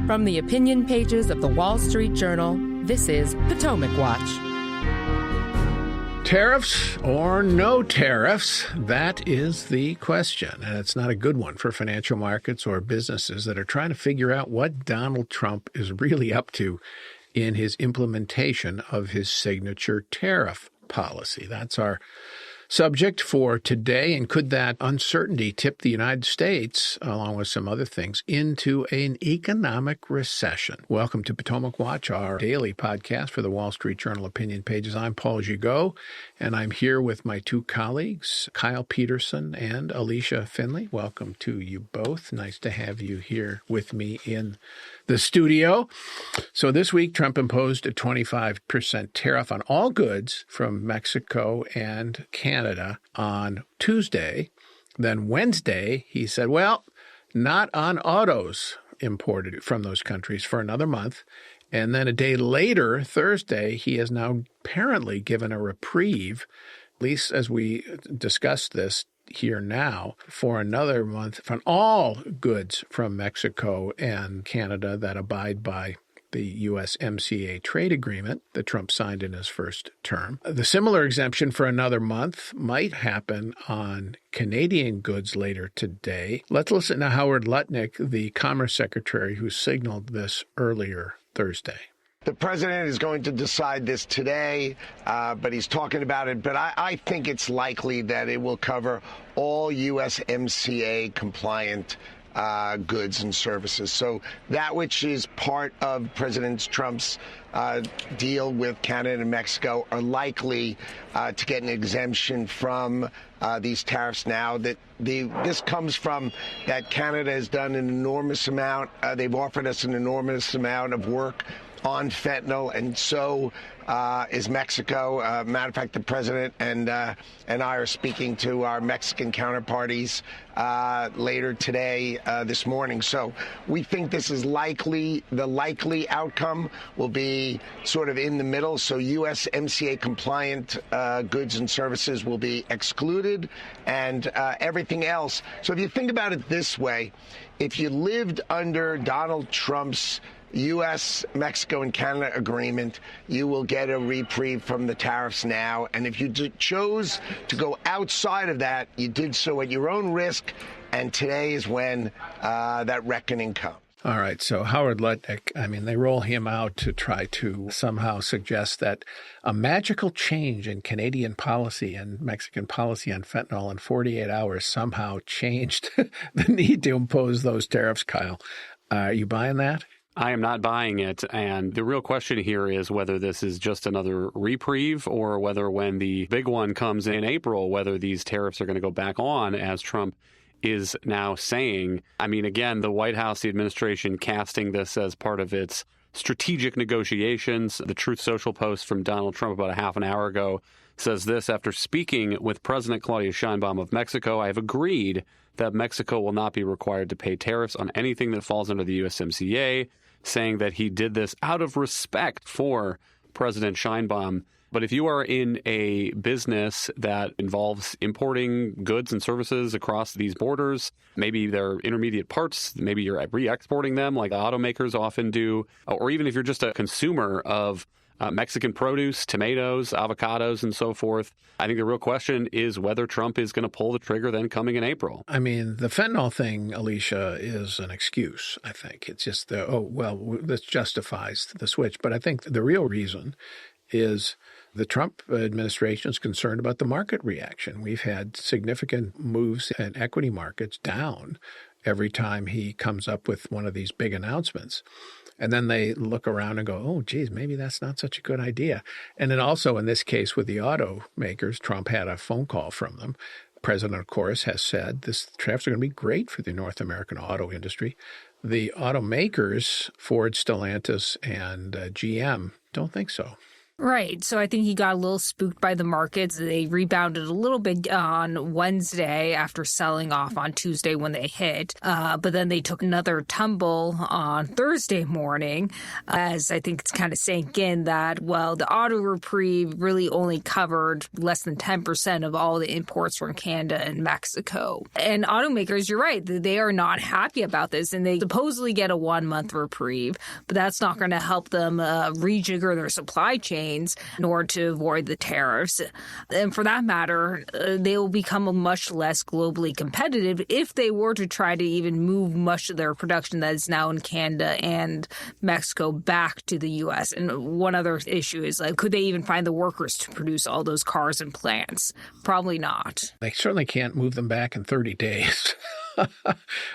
From the opinion pages of the Wall Street Journal, this is Potomac Watch. Tariffs or no tariffs? That is the question. And it's not a good one for financial markets or businesses that are trying to figure out what Donald Trump is really up to in his implementation of his signature tariff policy. That's our subject for today. And could that uncertainty tip the United States, along with some other things, into an economic recession? Welcome to Potomac Watch, our daily podcast for the Wall Street Journal opinion pages. I'm Paul Gigot, and I'm here with my two colleagues, Kyle Peterson and Alicia Finley. Welcome to you both. Nice to have you here with me in the studio. So this week, Trump imposed a 25% tariff on all goods from Mexico and Canada on Tuesday. Then Wednesday, he said, well, not on autos imported from those countries for another month. And then a day later, Thursday, he has now apparently given a reprieve, at least as we discussed this here now, for another month on all goods from Mexico and Canada that abide by the USMCA trade agreement that Trump signed in his first term. The similar exemption for another month might happen on Canadian goods later today. Let's listen to Howard Lutnick, the Commerce Secretary, who signaled this earlier Thursday. The president is going to decide this today, but he's talking about it. But I think it's likely that it will cover all USMCA compliant goods and services. So that which is part of President Trump's deal with Canada and Mexico are likely to get an exemption from these tariffs now. This comes from that Canada has done an enormous amount. They've offered us an enormous amount of work on fentanyl, and so is Mexico. Matter of fact, the president and I are speaking to our Mexican counterparties later today, this morning. So we think this is likely. The likely outcome will be sort of in the middle. So USMCA compliant goods and services will be excluded, and everything else. So if you think about it this way, if you lived under Donald Trump's U.S., Mexico, and Canada agreement, you will get a reprieve from the tariffs now. And if you chose to go outside of that, you did so at your own risk. And today is when that reckoning comes. All right. So Howard Lutnick, they roll him out to try to somehow suggest that a magical change in Canadian policy and Mexican policy on fentanyl in 48 hours somehow changed the need to impose those tariffs, Kyle. Are you buying that? I am not buying it. And the real question here is whether this is just another reprieve or whether when the big one comes in April, whether these tariffs are going to go back on, as Trump is now saying. Again, the White House, the administration casting this as part of its strategic negotiations. The Truth Social post from Donald Trump about a half an hour ago says this: after speaking with President Claudia Sheinbaum of Mexico, I have agreed that Mexico will not be required to pay tariffs on anything that falls under the USMCA, saying that he did this out of respect for President Sheinbaum. But if you are in a business that involves importing goods and services across these borders, maybe they're intermediate parts, maybe you're re-exporting them like automakers often do, or even if you're just a consumer of Mexican produce, tomatoes, avocados, and so forth, I think the real question is whether Trump is going to pull the trigger then coming in April. The fentanyl thing, Alicia, is an excuse, I think. It's just this justifies the switch. But I think the real reason is the Trump administration is concerned about the market reaction. We've had significant moves in equity markets down every time he comes up with one of these big announcements. And then they look around and go, oh, geez, maybe that's not such a good idea. And then also in this case with the automakers, Trump had a phone call from them. The president, of course, has said this tariffs are going to be great for the North American auto industry. The automakers, Ford, Stellantis, and GM, don't think so. Right. So I think he got a little spooked by the markets. They rebounded a little bit on Wednesday after selling off on Tuesday when they hit. But then they took another tumble on Thursday morning, as I think it's kind of sank in that, well, the auto reprieve really only covered less than 10% of all the imports from Canada and Mexico. And automakers, you're right, they are not happy about this. And they supposedly get a 1-month reprieve, but that's not going to help them rejigger their supply chain in order to avoid the tariffs. And for that matter, they will become much less globally competitive if they were to try to even move much of their production that is now in Canada and Mexico back to the U.S. And one other issue is, like, could they even find the workers to produce all those cars and plants? Probably not. They certainly can't move them back in 30 days.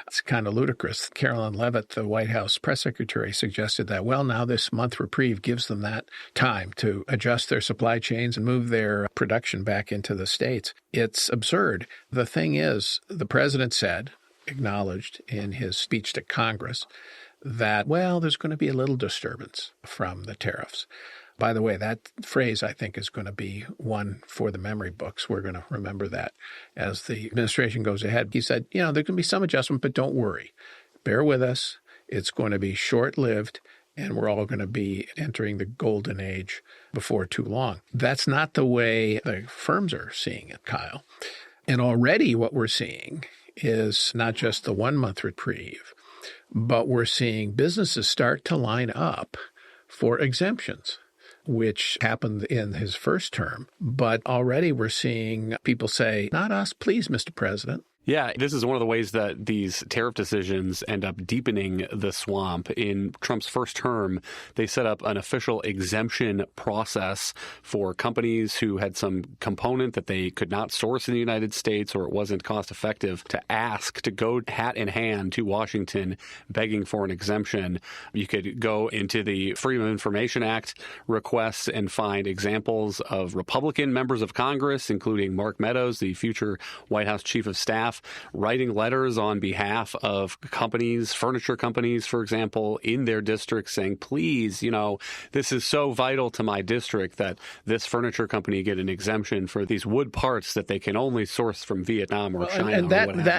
It's kind of ludicrous. Carolyn Leavitt, the White House press secretary, suggested that, well, now this month reprieve gives them that time to adjust their supply chains and move their production back into the States. It's absurd. The thing is, the president acknowledged in his speech to Congress that, well, there's going to be a little disturbance from the tariffs. By the way, that phrase, I think, is going to be one for the memory books. We're going to remember that as the administration goes ahead. He said, there can be some adjustment, but don't worry. Bear with us. It's going to be short-lived, and we're all going to be entering the golden age before too long. That's not the way the firms are seeing it, Kyle. And already what we're seeing is not just the 1-month reprieve, but we're seeing businesses start to line up for exemptions, which happened in his first term. But already we're seeing people say, not us, please, Mr. President. Yeah, this is one of the ways that these tariff decisions end up deepening the swamp. In Trump's first term, they set up an official exemption process for companies who had some component that they could not source in the United States or it wasn't cost effective to ask to go hat in hand to Washington begging for an exemption. You could go into the Freedom of Information Act requests and find examples of Republican members of Congress, including Mark Meadows, the future White House chief of staff, writing letters on behalf of companies, furniture companies, for example, in their districts saying, please, this is so vital to my district that this furniture company get an exemption for these wood parts that they can only source from Vietnam or China.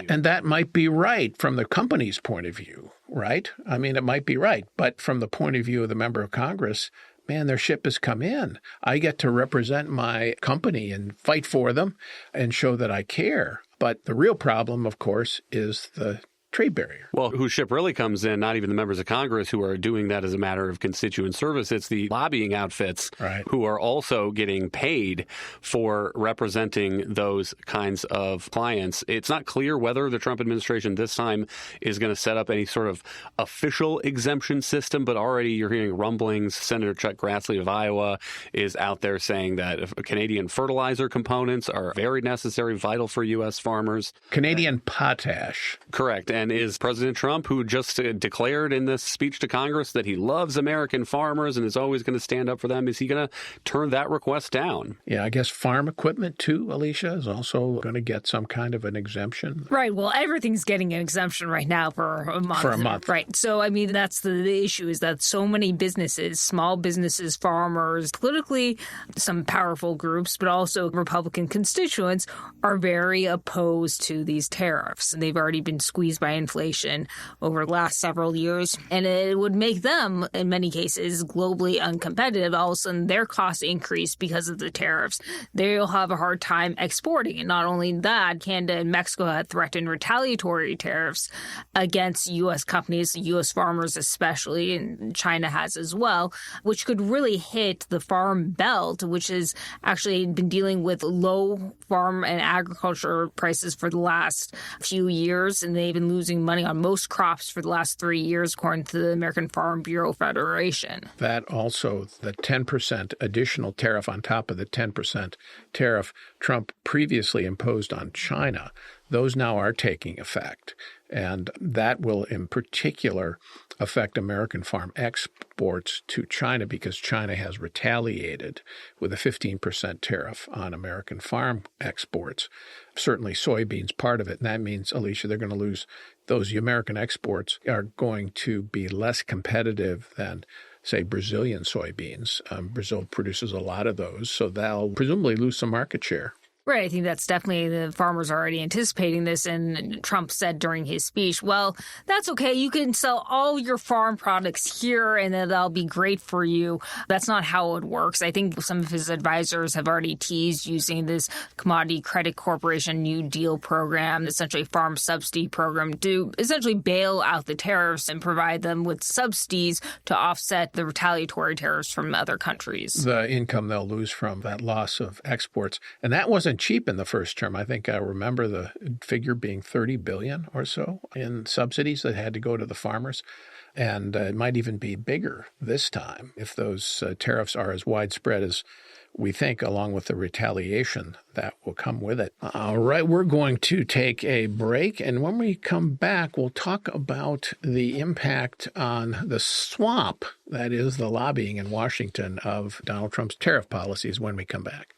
And that might be right from the company's point of view, right? I mean, it might be right. But from the point of view of the member of Congress, man, their ship has come in. I get to represent my company and fight for them and show that I care. But the real problem, of course, is the trade barrier. Well, whose ship really comes in, not even the members of Congress who are doing that as a matter of constituent service. It's the lobbying outfits who are also getting paid for representing those kinds of clients. It's not clear whether the Trump administration this time is going to set up any sort of official exemption system, but already you're hearing rumblings. Senator Chuck Grassley of Iowa is out there saying that Canadian fertilizer components are very necessary, vital for U.S. farmers. Canadian potash. Correct. And is President Trump, who just declared in this speech to Congress that he loves American farmers and is always going to stand up for them, is he going to turn that request down? Yeah, I guess farm equipment, too, Alicia, is also going to get some kind of an exemption. Right. Well, everything's getting an exemption right now for a month. For a month. Right. So, I mean, that's the issue, is that so many businesses, small businesses, farmers, politically some powerful groups, but also Republican constituents are very opposed to these tariffs. And they've already been squeezed by inflation over the last several years. And it would make them, in many cases, globally uncompetitive. All of a sudden, their costs increase because of the tariffs. They'll have a hard time exporting. And not only that, Canada and Mexico had threatened retaliatory tariffs against U.S. companies, U.S. farmers especially, and China has as well, which could really hit the farm belt, which has actually been dealing with low farm and agriculture prices for the last few years. And they've been losing money on most crops for the last 3 years, according to the American Farm Bureau Federation. That also, the 10% additional tariff on top of the 10% tariff Trump previously imposed on China, those now are taking effect. And that will, in particular, affect American farm exports to China because China has retaliated with a 15% tariff on American farm exports. Certainly soybeans part of it. And that means, Alicia, they're going to lose those American exports are going to be less competitive than say, Brazilian soybeans. Brazil produces a lot of those, so they'll presumably lose some market share. Right. I think that's definitely the farmers are already anticipating this. And Trump said during his speech, well, that's okay. You can sell all your farm products here and then that'll be great for you. That's not how it works. I think some of his advisors have already teased using this Commodity Credit Corporation New Deal program, essentially farm subsidy program, to essentially bail out the tariffs and provide them with subsidies to offset the retaliatory tariffs from other countries. The income they'll lose from that loss of exports. And that wasn't cheap in the first term. I think I remember the figure being $30 billion or so in subsidies that had to go to the farmers. And it might even be bigger this time if those tariffs are as widespread as we think, along with the retaliation that will come with it. All right, we're going to take a break. And when we come back, we'll talk about the impact on the swamp, that is the lobbying in Washington of Donald Trump's tariff policies, when we come back.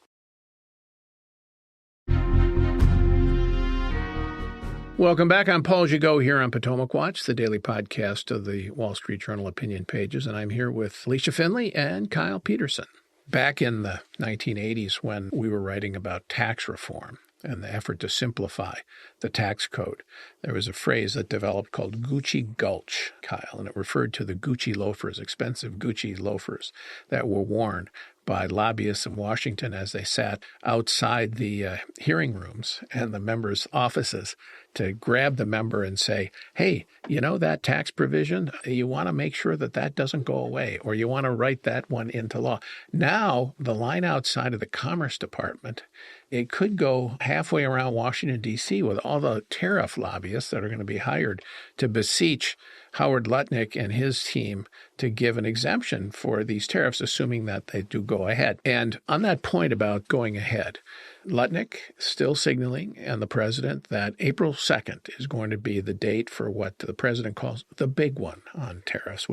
Welcome back. I'm Paul Gigot here on Potomac Watch, the daily podcast of the Wall Street Journal opinion pages, and I'm here with Alicia Finley and Kyle Peterson. Back in the 1980s, when we were writing about tax reform and the effort to simplify the tax code, there was a phrase that developed called Gucci Gulch, Kyle, and it referred to the Gucci loafers, expensive Gucci loafers that were worn by lobbyists in Washington as they sat outside the hearing rooms and the members' offices to grab the member and say, hey, you know that tax provision? You want to make sure that that doesn't go away, or you want to write that one into law. Now, the line outside of the Commerce Department, it could go halfway around Washington, D.C. with all the tariff lobbyists that are going to be hired to beseech Howard Lutnick and his team to give an exemption for these tariffs, assuming that they do go ahead. And on that point about going ahead, Lutnick still signaling, and the president, that April 2nd is going to be the date for what the president calls the big one on tariffs,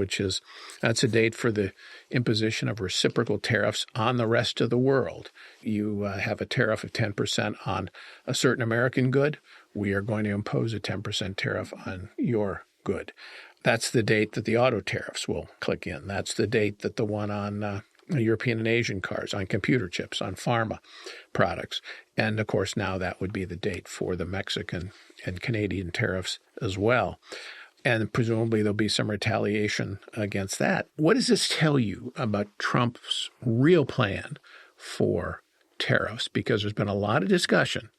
that's a date for the imposition of reciprocal tariffs on the rest of the world. You have a tariff of 10% on a certain American good. We are going to impose a 10% tariff on your good. That's the date that the auto tariffs will click in. That's the date that the one on European and Asian cars, on computer chips, on pharma products. And, of course, now that would be the date for the Mexican and Canadian tariffs as well. And presumably there'll be some retaliation against that. What does this tell you about Trump's real plan for tariffs? Because there's been a lot of discussion,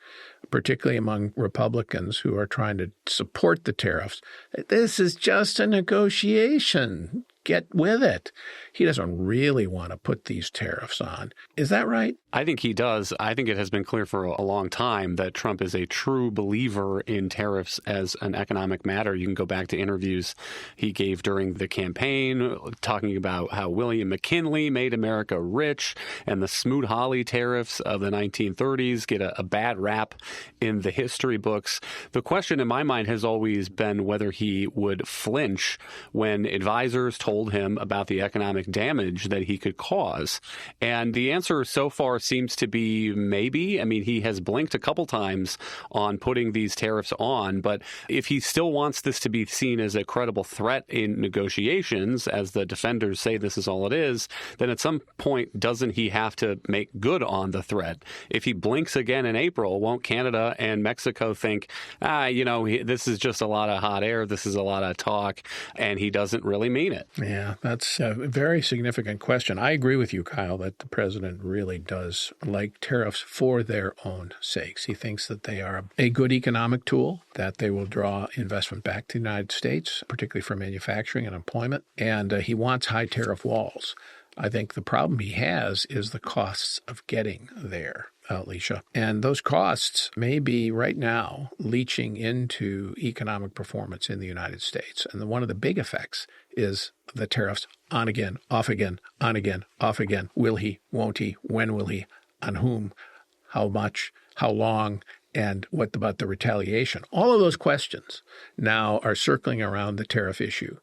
particularly among Republicans who are trying to support the tariffs. This is just a negotiation. Get with it. He doesn't really want to put these tariffs on. Is that right? I think he does. I think it has been clear for a long time that Trump is a true believer in tariffs as an economic matter. You can go back to interviews he gave during the campaign, talking about how William McKinley made America rich, and the Smoot-Hawley tariffs of the 1930s get a bad rap in the history books. The question in my mind has always been whether he would flinch when advisors told him about the economic damage that he could cause. And the answer so far seems to be maybe. I mean, he has blinked a couple times on putting these tariffs on, but if he still wants this to be seen as a credible threat in negotiations, as the defenders say this is all it is, then at some point doesn't he have to make good on the threat? If he blinks again in April, won't Canada and Mexico think, this is just a lot of hot air, this is a lot of talk, and he doesn't really mean it? Yeah, that's a very significant question. I agree with you, Kyle, that the president really does like tariffs for their own sakes. He thinks that they are a good economic tool, that they will draw investment back to the United States, particularly for manufacturing and employment, and he wants high tariff walls. I think the problem he has is the costs of getting there, Alicia. And those costs may be right now leaching into economic performance in the United States. And one of the big effects is the tariffs on again, off again, on again, off again. Will he? Won't he? When will he? On whom? How much? How long? And what about the retaliation? All of those questions now are circling around the tariff issue.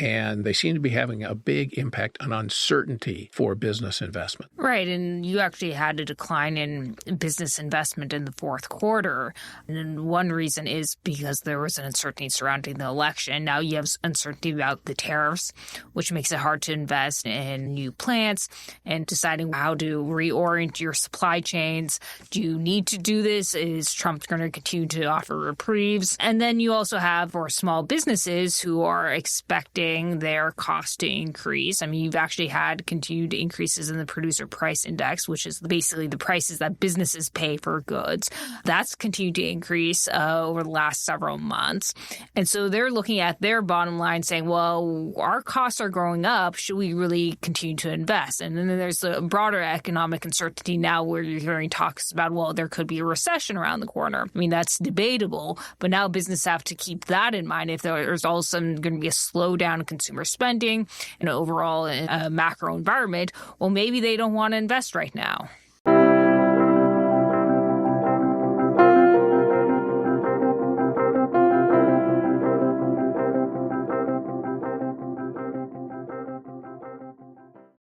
and they seem to be having a big impact on uncertainty for business investment. Right, and you actually had a decline in business investment in the fourth quarter. And one reason is because there was an uncertainty surrounding the election. Now you have uncertainty about the tariffs, which makes it hard to invest in new plants and deciding how to reorient your supply chains. Do you need to do this? Is Trump going to continue to offer reprieves? And then you also have for small businesses who are expecting their cost to increase. I mean, you've actually had continued increases in the producer price index, which is basically the prices that businesses pay for goods. That's continued to increase over the last several months. And so they're looking at their bottom line saying, well, our costs are growing up. Should we really continue to invest? And then there's a broader economic uncertainty now where you're hearing talks about, well, there could be a recession around the corner. I mean, that's debatable, but now businesses have to keep that in mind. If there's all of a sudden going to be a slowdown in consumer spending and overall macro environment, well, maybe they don't want to invest right now.